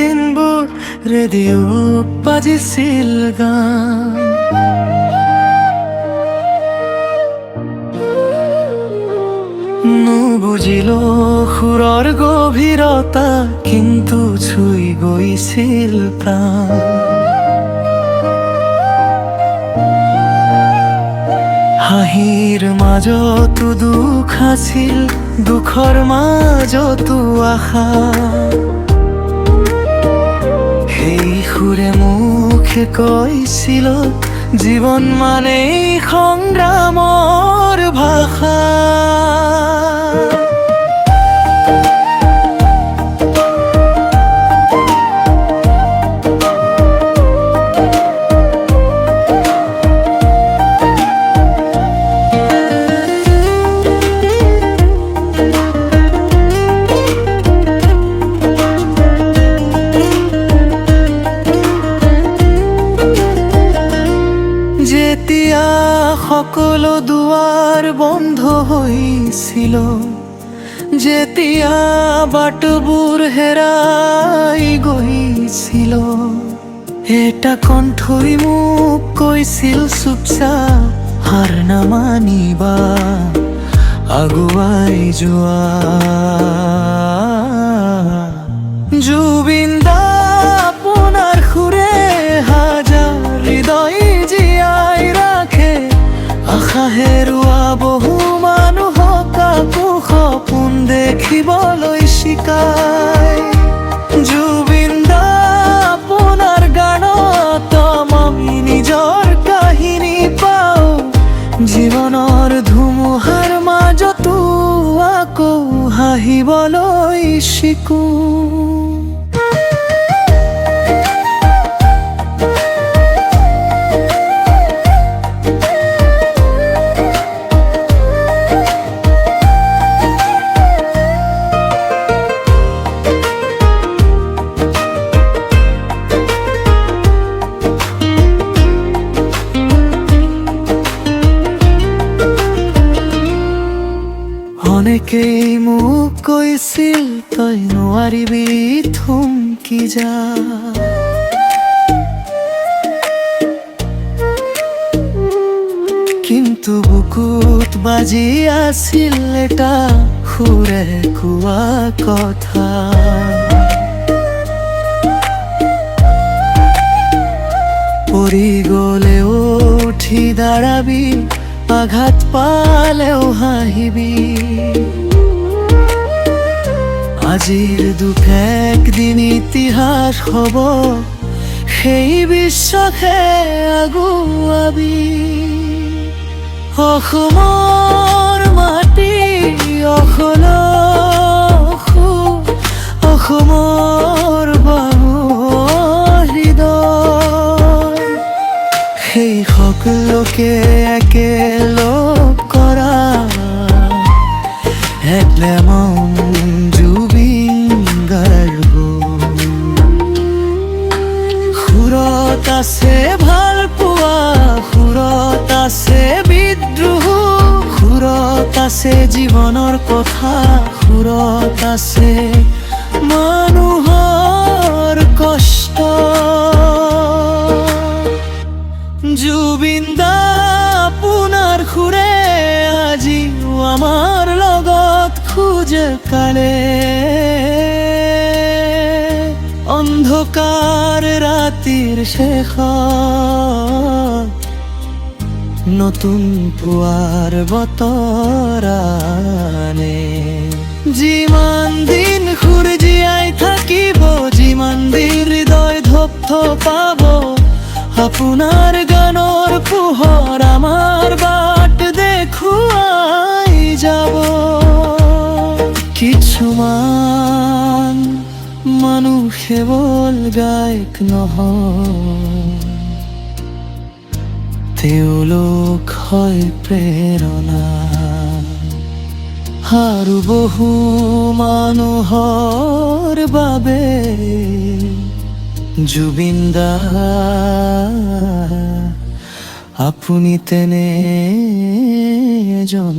দিনবোৰ ৰেডিঅ'ত বাজিছিল গান। নুবুজিলো সুৰৰ গভীৰতা, কিন্তু চুই গৈছিল প্ৰাণ। হাঁহিৰ মাজতো দুখ আছিল, দুখৰ মাজতো আশা। সেই সুৰে মুখে কৈছিল, জীৱন মানেই সংগ্ৰামৰ ভাষা। যেতিয়া সকলো দুৱাৰ বন্ধ হৈছিল, যেতিয়া বাটবোৰ হেৰাই গৈছিল, এটা কণ্ঠই মোক কৈছিল চুপচাপ, হাৰ নামানিবা, আগুৱাই যোৱা। জুবিন দা আপোনাৰ সুৰে হাজাৰ হৃদয় জীয়াই ৰাখে, আশা হেৰুৱা বহু মানুহক আকৌ সপোন দেখিবলৈ শিকায়। জুবিন দা আপোনাৰ গানত মই নিজৰ কাহিনী পাওঁ, জীৱনৰ ধুমুহাৰ মাজতো আকৌ হাঁহিবলৈ শিকো। অনেকেই মোক কৈছিল, তই নোৱাৰিবি থমকি যা। কিন্তু বুকুত বাজি আছিল এটা সুৰে কোৱা কথা, পৰি গলেও উঠি দাঁড়াবি, আঘাত পালেও হাঁহিবি। আজিৰ দুখ একদিন ইতিহাস হব, সেই বিশ্বাসে আগুৱাবি। অসমৰ মাটি অখলসু, অসমৰ বাহু হৃদয়, সেই সকলোকে একেলগ কৰা একলেমন জুবিন গাৰ্গ। সুৰত আছে ভাল পোৱা, সুৰত আছে বিদ্ৰোহ, সুৰত আছে জীৱনৰ কথা, সুৰত আছে মানুহৰ কষ্ট। জুবিন দা আপোনাৰ সুৰে আজিও আমাৰ লগত খোজে কালে, অন্ধকাৰ ৰাতিৰ শেষত নতুন পুৱাৰ বতৰ আনে। যিমান দিন সুৰ জীয়াই থাকিব, যিমান দিন হৃদয় ধপধপাব, আপোনাৰ গানৰ পোহৰ আমাৰ বাট দেখুৱাই যাব। কিছুমান মানুহ কেৱল গায়ক নহয়, তেওঁলোক হয় প্ৰেৰণা। আৰু বহু মানুহৰ বাবে জুবিন দা আপুনি তেনে এজন